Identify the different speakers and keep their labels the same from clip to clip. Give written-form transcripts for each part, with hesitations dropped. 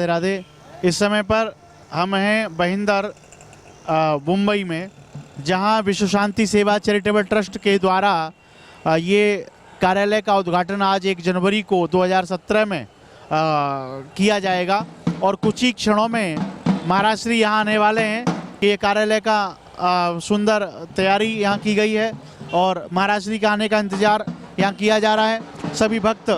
Speaker 1: राधे राधे। इस समय पर हम हैं बहिंदर मुंबई में, जहां विश्व शांति सेवा चैरिटेबल ट्रस्ट के द्वारा ये कार्यालय का उद्घाटन आज 1 जनवरी को 2017 में किया जाएगा और कुछ ही क्षणों में महाराज श्री यहाँ आने वाले हैं। ये कार्यालय का सुंदर तैयारी यहाँ की गई है और महाराज श्री के आने का इंतज़ार यहाँ किया जा रहा है। सभी भक्त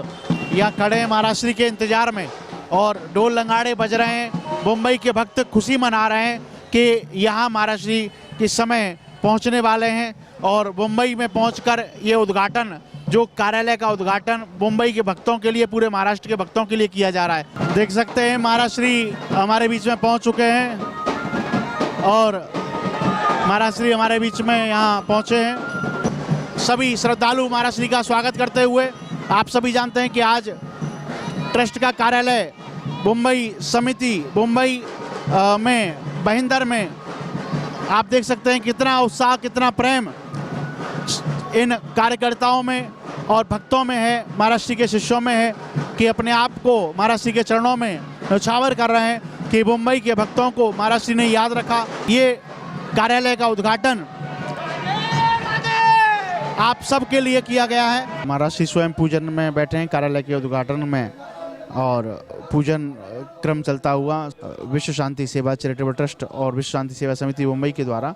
Speaker 1: यहाँ खड़े हैं महाराज श्री के इंतज़ार में और ढोल नगाड़े बज रहे हैं। मुंबई के भक्त खुशी मना रहे हैं कि यहाँ महाराज श्री किस समय पहुँचने वाले हैं और मुंबई में पहुँचकर ये उद्घाटन, जो कार्यालय का उद्घाटन मुंबई के भक्तों के लिए, पूरे महाराष्ट्र के भक्तों के लिए किया जा रहा है। देख सकते हैं महाराज श्री हमारे बीच में पहुँच चुके हैं और महाराज श्री हमारे बीच में यहाँ पहुँचे हैं। सभी श्रद्धालु महाराज श्री का स्वागत करते हुए, आप सभी जानते हैं कि आज ट्रस्ट का कार्यालय मुंबई समिति मुंबई में बहिंदर में, आप देख सकते हैं कितना उत्साह, कितना प्रेम इन कार्यकर्ताओं में और भक्तों में है, महाराज श्री के शिष्यों में है कि अपने आप को महाराज श्री के चरणों में न्यौछावर कर रहे हैं कि मुंबई के भक्तों को महाराज श्री ने याद रखा। ये कार्यालय का उद्घाटन आप सबके लिए किया गया है। महाराज श्री स्वयं पूजन में बैठे हैं कार्यालय के उद्घाटन में और पूजन क्रम चलता हुआ विश्व शांति सेवा चैरिटेबल ट्रस्ट और विश्व शांति सेवा समिति मुंबई के द्वारा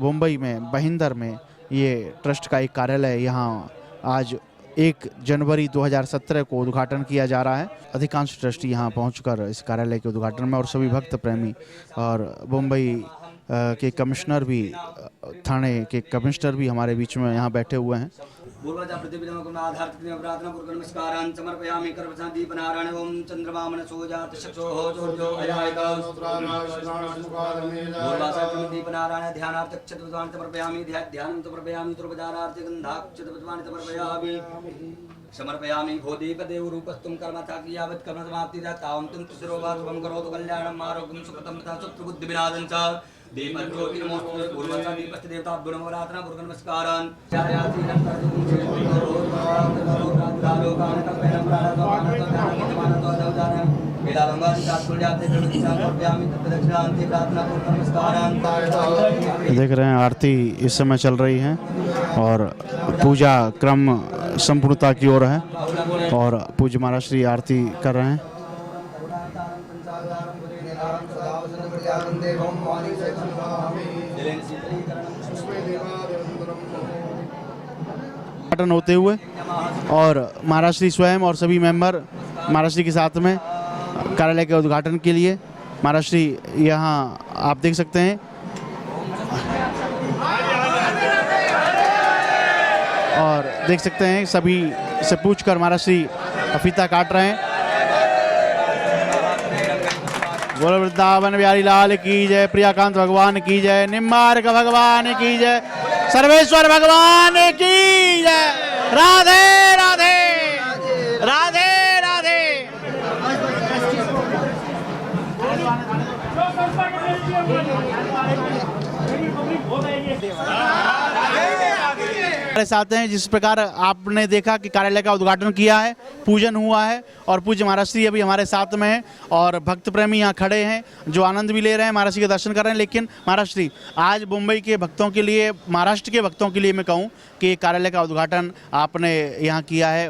Speaker 1: मुंबई में बहिंदर में ये ट्रस्ट का एक कार्यालय यहाँ आज 1 जनवरी 2017 को उद्घाटन किया जा रहा है। अधिकांश ट्रस्ट यहाँ पहुँचकर इस कार्यालय के उद्घाटन में और सभी भक्त प्रेमी और मुंबई के कमिश्नर भी, थाने के कमिश्नर भी हमारे बीच में यहाँ बैठे हुए हैं।
Speaker 2: समर्पयामि कर्मसादीपनारायण ओम चंद्रमामन सोजात चक्षुः चोर्यो दीपनारायण ध्यानार्थक चतुर्दान समर्पयामि ध्यानं समर्पयामि तुर्पदारार्थ गंधाक्षतपद्वानि समर्पयामि समर्पयामि भोदीपदेव रूपस्तुम कर्मथा यावत् कर्म समाप्ति तावं तुम तिसरोवा शुभं करोतु कल्याणम् आरोग्यं सुखतं तथा सुप्रबुद्धि विनादं च दीपं ज्योति नमोस्तुते पूर्वं दीपस्त देवता गुणमवरातना पूर्व नमस्कारान् चार्यासीनं कर्तुं
Speaker 1: देख रहे हैं आरती इस समय चल रही है और पूजा क्रम संपूर्णता की ओर है और पूज्य महाराज श्री आरती कर रहे हैं। उद्घाटन होते हुए और महाराज श्री स्वयं और सभी मेंबर महाराज श्री के साथ में कार्यालय के उद्घाटन के लिए महाराज श्री यहाँ आप देख सकते हैं और देख सकते हैं सभी से पूछकर महाराज श्री फीता काट रहे हैं। बोलो वृंदावन बिहारी लाल की जय, प्रियाकांत भगवान की जय, निम्बार्क भगवान की जय, सर्वेश्वर भगवान की जय। राधे राधे राधे राधे। साथ हैं जिस प्रकार आपने देखा कि कार्यालय का उद्घाटन किया है, पूजन हुआ है और पूज्य महाराज श्री अभी हमारे साथ में हैं और भक्त प्रेमी यहाँ खड़े हैं जो आनंद भी ले रहे हैं, महाराज श्री के दर्शन कर रहे हैं। लेकिन महाराज श्री आज मुंबई के भक्तों के लिए, महाराष्ट्र के भक्तों के लिए मैं कहूँ कि कार्यालय का उद्घाटन आपने यहाँ किया है,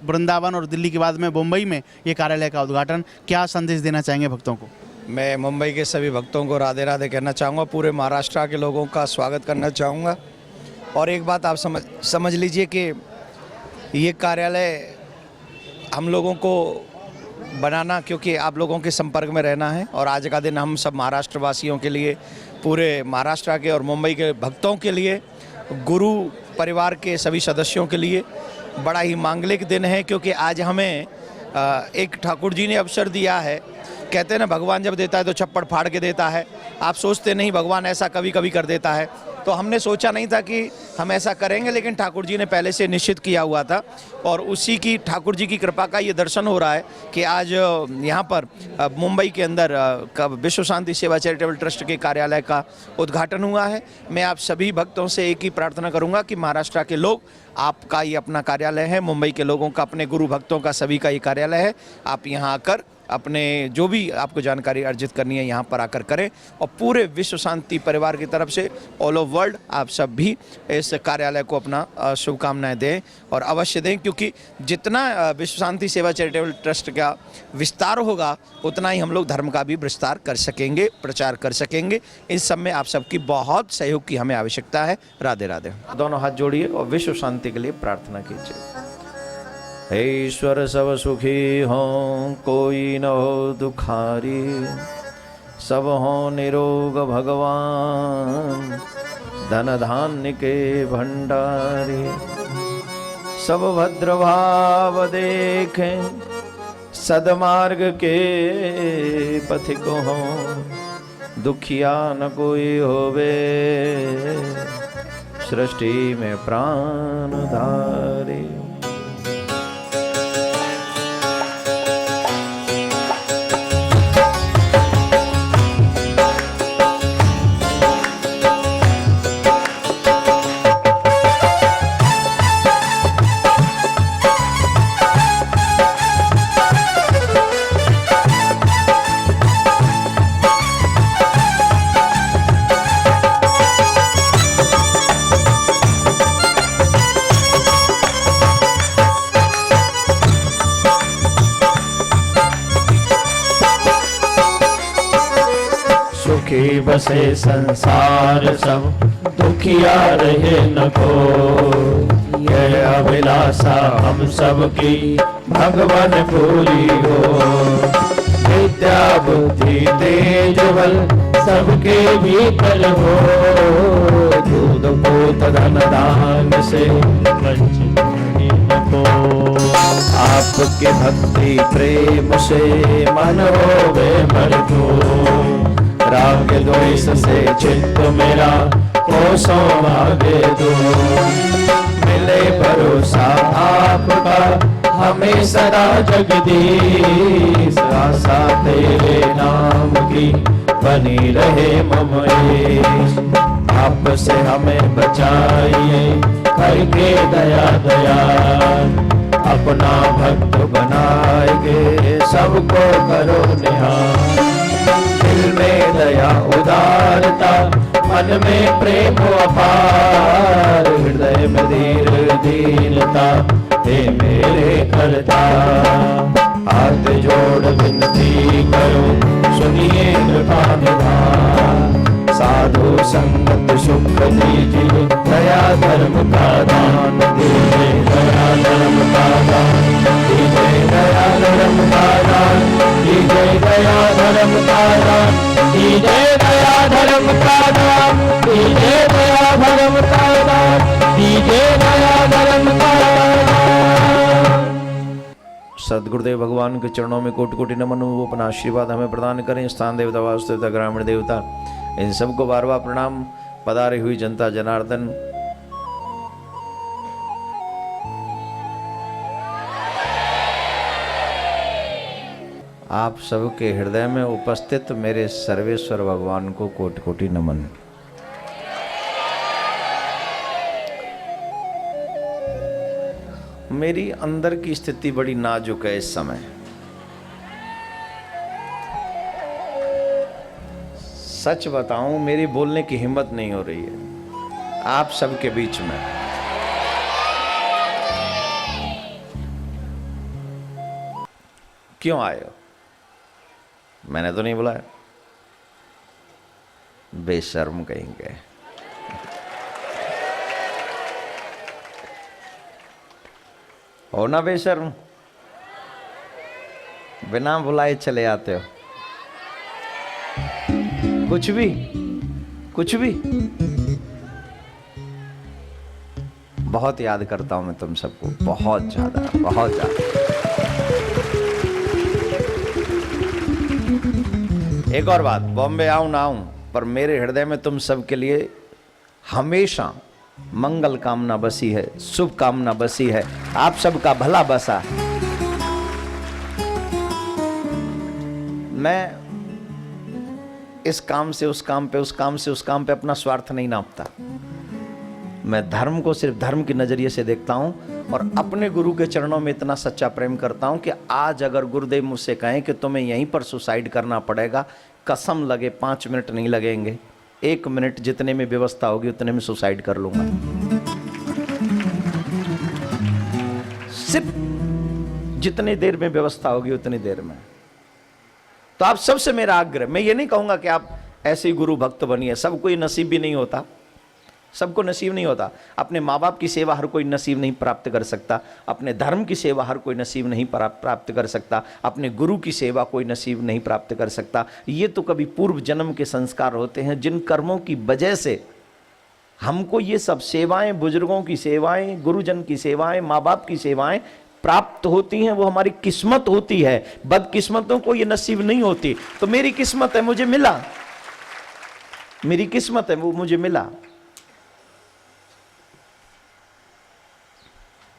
Speaker 1: वृंदावन और दिल्ली के बाद में मुंबई में ये कार्यालय का उद्घाटन, क्या संदेश देना चाहेंगे भक्तों को?
Speaker 3: मैं मुंबई के सभी भक्तों को राधे राधे कहना चाहूँगा, पूरे महाराष्ट्र के लोगों का स्वागत करना चाहूँगा। और एक बात आप समझ लीजिए कि ये कार्यालय हम लोगों को बनाना, क्योंकि आप लोगों के संपर्क में रहना है और आज का दिन हम सब महाराष्ट्र वासियों के लिए, पूरे महाराष्ट्र के और मुंबई के भक्तों के लिए, गुरु परिवार के सभी सदस्यों के लिए बड़ा ही मांगलिक दिन है। क्योंकि आज हमें एक ठाकुर जी ने अवसर दिया है। कहते हैं ना, भगवान जब देता है तो छप्पड़ फाड़ के देता है। आप सोचते नहीं, भगवान ऐसा कभी कभी कर देता है। तो हमने सोचा नहीं था कि हम ऐसा करेंगे, लेकिन ठाकुर जी ने पहले से निश्चित किया हुआ था और उसी की, ठाकुर जी की कृपा का ये दर्शन हो रहा है कि आज यहाँ पर मुंबई के अंदर विश्व शांति सेवा चैरिटेबल ट्रस्ट के कार्यालय का उद्घाटन हुआ है। मैं आप सभी भक्तों से एक ही प्रार्थना करूँगा कि महाराष्ट्र के लोग, आपका ये अपना कार्यालय है, मुंबई के लोगों का, अपने गुरु भक्तों का, सभी का ये कार्यालय है। आप यहाँ आकर अपने जो भी आपको जानकारी अर्जित करनी है यहाँ पर आकर करें। और पूरे विश्व शांति परिवार की तरफ से ऑल ओवर वर्ल्ड आप सब भी इस कार्यालय को अपना शुभकामनाएं दें और अवश्य दें, क्योंकि जितना विश्व शांति सेवा चैरिटेबल ट्रस्ट का विस्तार होगा उतना ही हम लोग धर्म का भी विस्तार कर सकेंगे, प्रचार कर सकेंगे। इस सब में आप सबकी बहुत सहयोग की हमें आवश्यकता है। राधे राधे। दोनों हाथ जोड़िए और विश्व शांति के लिए प्रार्थना कीजिए। हे ईश्वर सब सुखी हो, कोई न हो दुखारी, सब हो निरोग भगवान, धन धान्य के भंडारी, सब भद्र भाव देखें, सदमार्ग के पथिक हो, दुखिया न कोई होवे, सृष्टि में प्राण धारे।
Speaker 4: सुखी बसे संसार सब, दुखिया रहे न को, यह अभिलाषा हम सबकी भगवान पूरी हो। विद्या बुद्धि तेज बल सबके भीतर हो, दूध पूत धन दान से वंचित न को। आपके भक्ति प्रेम से मन हो वे मरतो, राग द्वेष से चित्त मेरा कोसों भागे दो। मिले भरोसा आपका हमें सदा जगदीश, आशा तेरे नाम की बनी रहे ममएश। आपसे हमें बचाइए करके दया दया, अपना भक्त बनाएंगे सबको करो निहार। दिल में दया उदारता, मन में प्रेम अपार, हृदय में धीर दीनता, हे मेरे करता। हाथ जोड़ विनती करो सुनिए कृपा निधान, साधु संगत सुख दीजिए, दया धर्म का दान दीजिए, दया धर्म का दान दीजिए, दया धर्म का दान दीजिए, दया धर्म का दान दीजिए, दया धर्म का दान दीजिए, दया धर्म का दान दीजिए, दया धर्म का दान।
Speaker 3: सदगुरुदेव भगवान के चरणों में कोटि कोटि नमन। वो अपना आशीर्वाद हमें प्रदान करें। स्थान देवता, वास्तु देवता, ग्रामीण देवता, इन सबको बार बार प्रणाम। पधारी हुई जनता जनार्दन, आप सबके हृदय में उपस्थित मेरे सर्वेश्वर भगवान को कोटि कोटि नमन। मेरी अंदर की स्थिति बड़ी नाजुक है इस समय। सच बताऊं, मेरी बोलने की हिम्मत नहीं हो रही है आप सबके बीच में। क्यों आए हो? मैंने तो नहीं बुलाया। बेशर्म कहेंगे। हो ना बेशर्म, बिना बुलाए चले आते हो। कुछ भी बहुत याद करता हूं मैं तुम सबको, बहुत ज्यादा। एक और बात, बॉम्बे आऊं ना आऊं, पर मेरे हृदय में तुम सबके लिए हमेशा मंगल कामना बसी है, शुभ कामना बसी है, आप सबका भला बसा। मैं इस काम से उस काम पे, उस काम से उस काम पे अपना स्वार्थ नहीं नापता। मैं धर्म को सिर्फ धर्म के नज़रिए से देखता हूँ और अपने गुरु के चरणों में इतना सच्चा प्रेम करता हूँ कि आज अगर गुरुदेव मुझसे कहें कि तुम्हें यहीं पर सुसाइड करना पड़ेगा, कसम लगे 5 मिनट नहीं लगेंगे, 1 मिनट जितने में व्यवस्था होगी उतने में सुसाइड कर लूँगा। सिर्फ जितनी देर में व्यवस्था होगी उतनी देर में। तो आप सबसे मेरा आग्रह, मैं ये नहीं कहूँगा कि आप ऐसे ही गुरु भक्त बनिए, सब कोई नसीब भी नहीं होता, सबको नसीब नहीं होता। अपने माँ बाप की सेवा हर कोई नसीब नहीं प्राप्त कर सकता, अपने धर्म की सेवा हर कोई नसीब नहीं प्राप्त कर सकता, अपने गुरु की सेवा कोई नसीब नहीं प्राप्त कर सकता। ये तो कभी पूर्व जन्म के संस्कार होते हैं, जिन कर्मों की वजह से हमको ये सब सेवाएं, बुजुर्गों की सेवाएं, गुरुजन की सेवाएं, माँ बाप की सेवाएं प्राप्त होती हैं, वो हमारी किस्मत होती है। बदकिस्मतों को ये नसीब नहीं होती। तो मेरी किस्मत है, मुझे मिला, मेरी किस्मत है, वो मुझे मिला।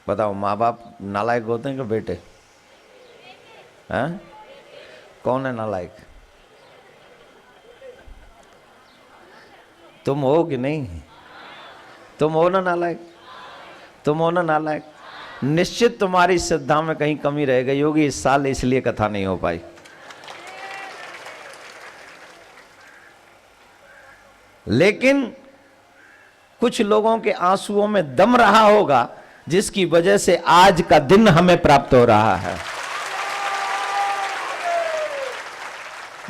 Speaker 3: बताओ, माँ बाप नालायक होते हैं कि बेटे? हैं? कौन है नालायक? तुम हो कि नहीं? तुम हो ना नालायक? तुम हो ना नालायक? निश्चित तुम्हारी श्रद्धा में कहीं कमी रह गई होगी इस साल, इसलिए कथा नहीं हो पाई। लेकिन कुछ लोगों के आंसुओं में दम रहा होगा, जिसकी वजह से आज का दिन हमें प्राप्त हो रहा है।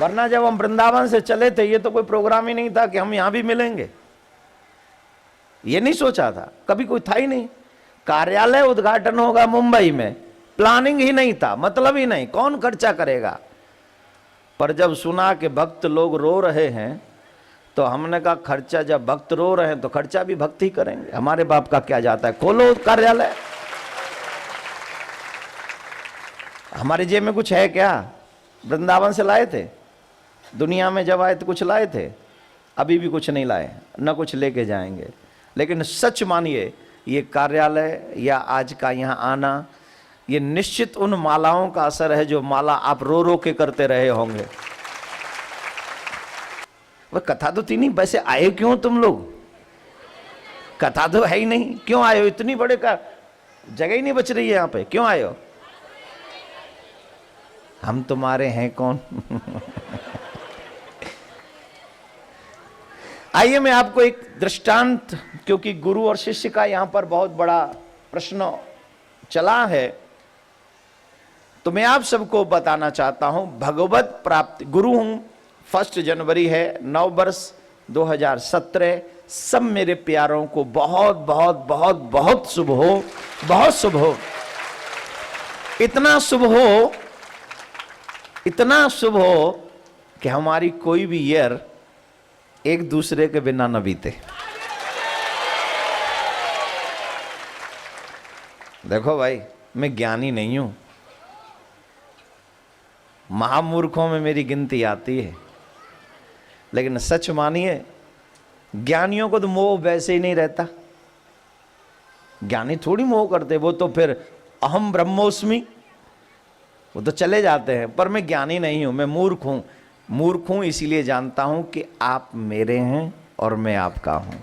Speaker 3: वरना जब हम वृंदावन से चले थे, ये तो कोई प्रोग्राम ही नहीं था कि हम यहां भी मिलेंगे। ये नहीं सोचा था, कभी कोई था ही नहीं। कार्यालय उद्घाटन होगा मुंबई में, प्लानिंग ही नहीं था, मतलब ही नहीं, कौन खर्चा करेगा। पर जब सुना कि भक्त लोग रो रहे हैं, तो हमने कहा खर्चा, जब भक्त रो रहे हैं तो खर्चा भी भक्त ही करेंगे, हमारे बाप का क्या जाता है, खोलो कार्यालय। हमारे जेब में कुछ है क्या? वृंदावन से लाए थे, दुनिया में जब आए तो कुछ लाए थे, अभी भी कुछ नहीं लाए, न कुछ लेके जाएंगे। लेकिन सच मानिए, ये कार्यालय या आज का यहाँ आना, ये निश्चित उन मालाओं का असर है जो माला आप रो रो के करते रहे होंगे। वह कथा तो थी नहीं, वैसे आए क्यों तुम लोग? कथा तो है ही नहीं, क्यों आए हो? इतनी बड़े का जगह ही नहीं बच रही है यहाँ पे, क्यों आए हो? हम तुम्हारे हैं कौन? आइए मैं आपको एक दृष्टांत, क्योंकि गुरु और शिष्य का यहां पर बहुत बड़ा प्रश्न चला है, तो मैं आप सबको बताना चाहता हूं भगवत प्राप्ति। गुरु हूं, 1 जनवरी है, नव वर्ष 2017। सब मेरे प्यारों को बहुत बहुत बहुत बहुत शुभ हो, बहुत शुभ हो। इतना शुभ हो, इतना शुभ हो कि हमारी कोई भी ईयर एक दूसरे के बिना न बीते। देखो भाई, मैं ज्ञानी नहीं हूं, महामूर्खों में मेरी गिनती आती है, लेकिन सच मानिए ज्ञानियों को तो मोह वैसे ही नहीं रहता। ज्ञानी थोड़ी मोह करते, वो तो फिर अहम ब्रह्मोस्मि, वो तो चले जाते हैं। पर मैं ज्ञानी नहीं हूं, मैं मूर्ख हूं। मूर्ख हूं इसीलिए जानता हूं कि आप मेरे हैं और मैं आपका हूं।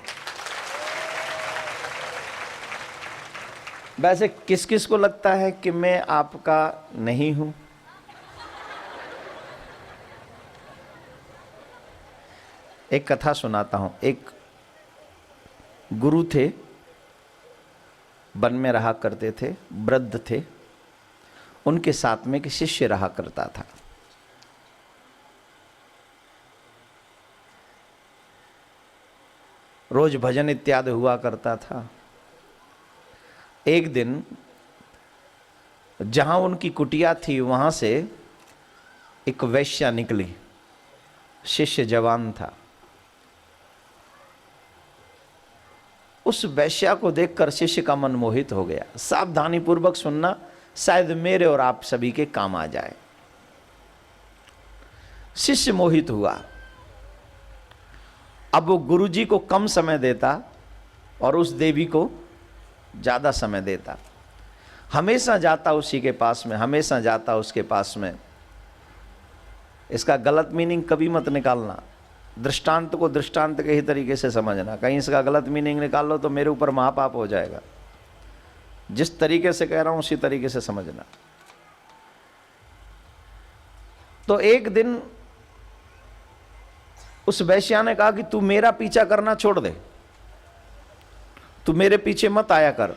Speaker 3: वैसे किस किस को लगता है कि मैं आपका नहीं हूं? एक कथा सुनाता हूं। एक गुरु थे, वन में रहा करते थे, वृद्ध थे, उनके साथ में एक शिष्य रहा करता था। रोज भजन इत्यादि हुआ करता था। एक दिन जहां उनकी कुटिया थी वहां से एक वैश्या निकली। शिष्य जवान था। उस वैश्या को देखकर शिष्य का मन मोहित हो गया। सावधानी पूर्वक सुनना, शायद मेरे और आप सभी के काम आ जाए। शिष्य मोहित हुआ। अब वो गुरुजी को कम समय देता और उस देवी को ज्यादा समय देता। हमेशा जाता उसी के पास में, हमेशा जाता उसके पास में। इसका गलत मीनिंग कभी मत निकालना। दृष्टांत को दृष्टांत के ही तरीके से समझना, कहीं इसका गलत मीनिंग निकाल लो तो मेरे ऊपर महापाप हो जाएगा। जिस तरीके से कह रहा हूं उसी तरीके से समझना। तो एक दिन उस वैश्या ने कहा कि तू मेरा पीछा करना छोड़ दे, तू मेरे पीछे मत आया कर,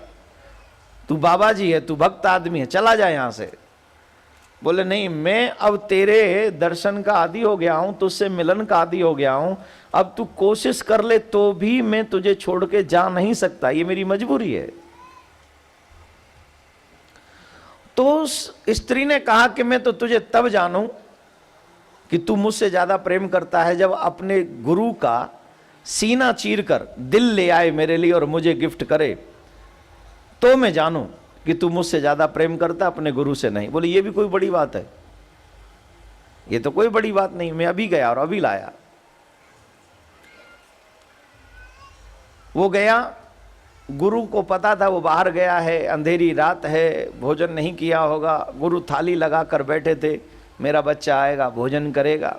Speaker 3: तू बाबा जी है, तू भक्त आदमी है, चला जा यहां से। बोले नहीं, मैं अब तेरे दर्शन का आदी हो गया हूं, तुझसे मिलन का आदी हो गया हूं, अब तू कोशिश कर ले तो भी मैं तुझे छोड़ के जा नहीं सकता, ये मेरी मजबूरी है। तो उस स्त्री ने कहा कि मैं तो तुझे तब जानूं कि तू मुझसे ज्यादा प्रेम करता है जब अपने गुरु का सीना चीर कर दिल ले आए मेरे लिए और मुझे गिफ्ट करे, तो मैं जानूं कि तू मुझसे ज्यादा प्रेम करता, अपने गुरु से नहीं। बोले ये भी कोई बड़ी बात है? ये तो कोई बड़ी बात नहीं, मैं अभी गया और अभी लाया। वो गया, गुरु को पता था वो बाहर गया है, अंधेरी रात है, भोजन नहीं किया होगा। गुरु थाली लगा कर बैठे थे, मेरा बच्चा आएगा भोजन करेगा।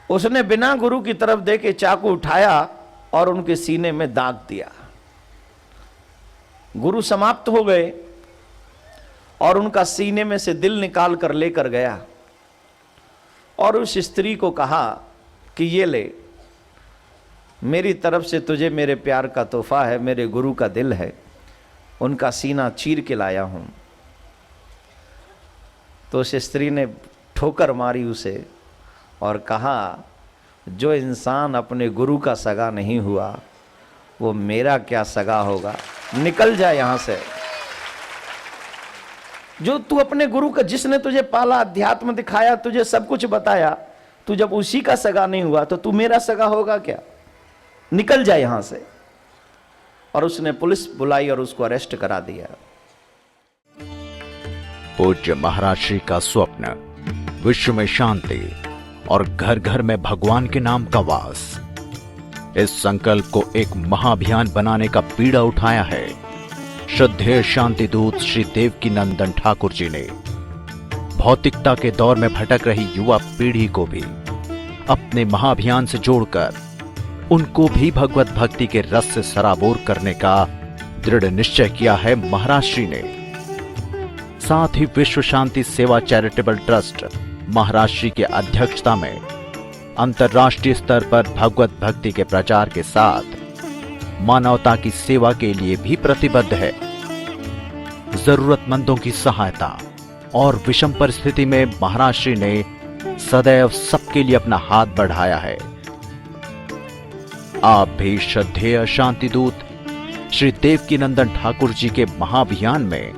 Speaker 3: उसने बिना गुरु की तरफ देखे चाकू उठाया और उनके सीने में दाग दिया। गुरु समाप्त हो गए और उनका सीने में से दिल निकाल कर लेकर गया और उस स्त्री को कहा कि ये ले, मेरी तरफ से तुझे मेरे प्यार का तोहफा है, मेरे गुरु का दिल है, उनका सीना चीर के लाया हूं। तो उस स्त्री ने ठोकर मारी उसे और कहा, जो इंसान अपने गुरु का सगा नहीं हुआ वो मेरा क्या सगा होगा, निकल जा यहां से। जो तू अपने गुरु का, जिसने तुझे पाला, अध्यात्म दिखाया, तुझे सब कुछ बताया, तू जब उसी का सगा नहीं हुआ तो तू मेरा सगा होगा क्या, निकल जा यहां से। और उसने पुलिस बुलाई और उसको अरेस्ट करा दिया।
Speaker 5: पूज्य महाराज श्री का स्वप्न विश्व में शांति और घर घर में भगवान के नाम का वास, इस संकल्प को एक महाअभियान बनाने का बीड़ा उठाया है श्रद्धेय शांति दूत श्री देवकी नंदन ठाकुर जी ने। भौतिकता के दौर में भटक रही युवा पीढ़ी को भी अपने महाअभियान से जोड़कर उनको भी भगवत भक्ति के रस से सराबोर करने का दृढ़ निश्चय किया है महाराज श्री ने। साथ ही विश्व शांति सेवा चैरिटेबल ट्रस्ट महाराज श्री की अध्यक्षता में अंतर्राष्ट्रीय स्तर पर भगवत भक्ति के प्रचार के साथ मानवता की सेवा के लिए भी प्रतिबद्ध है। जरूरतमंदों की सहायता और विषम परिस्थिति में महाराज श्री ने सदैव सबके लिए अपना हाथ बढ़ाया है। आप भी श्रद्धेय शांति दूत श्री देवकी नंदन ठाकुर जी के महाअभियान में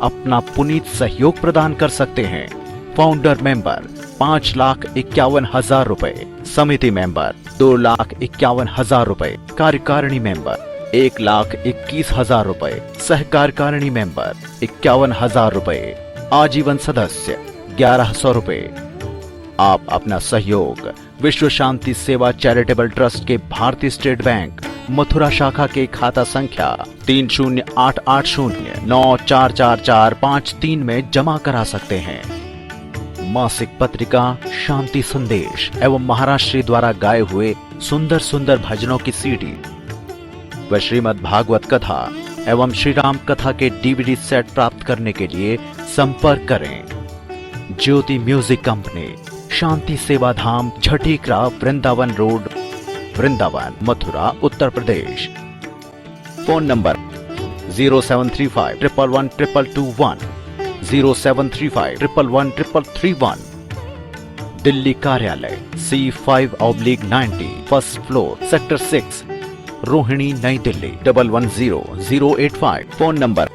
Speaker 5: अपना पुनीत सहयोग प्रदान कर सकते हैं। फाउंडर मेंबर 5,51,000 रुपए, समिति मेंबर 2,51,000 रुपए, कार्यकारिणी मेंबर 1,21,000 रुपए, सहकार्यकारिणी मेंबर 51,000 रुपए, आजीवन सदस्य 1,100 रुपए। आप अपना सहयोग विश्व शांति सेवा चैरिटेबल ट्रस्ट के भारतीय स्टेट बैंक मथुरा शाखा के खाता संख्या 3088094445 में जमा करा सकते हैं। मासिक पत्रिका शांति संदेश एवं महाराज श्री द्वारा गाए हुए सुंदर सुंदर भजनों की सीडी व श्रीमद् भागवत कथा एवं श्री राम कथा के डीवीडी सेट प्राप्त करने के लिए संपर्क करें। ज्योति music company, Shanti Seva Dham, Jhatikara, Vrindavan road, Vrindavan, Mathura, Uttar Pradesh. Phone number 0735111221, 0735111331। Delhi कार्यालय C5/90, first floor, sector 6, Rohini, Nai Delhi 110085। Phone number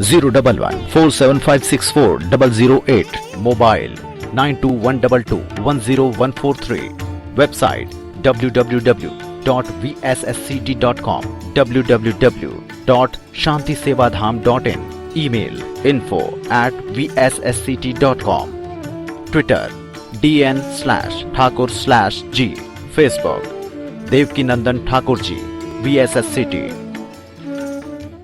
Speaker 5: 01147564008। Mobile 9212210143। Website www.vssct.com, www.shantisevadham.in। Email info@vssct.com। Twitter DN/Thakur/G। Facebook Devki Nandan Thakur ji VSSCT।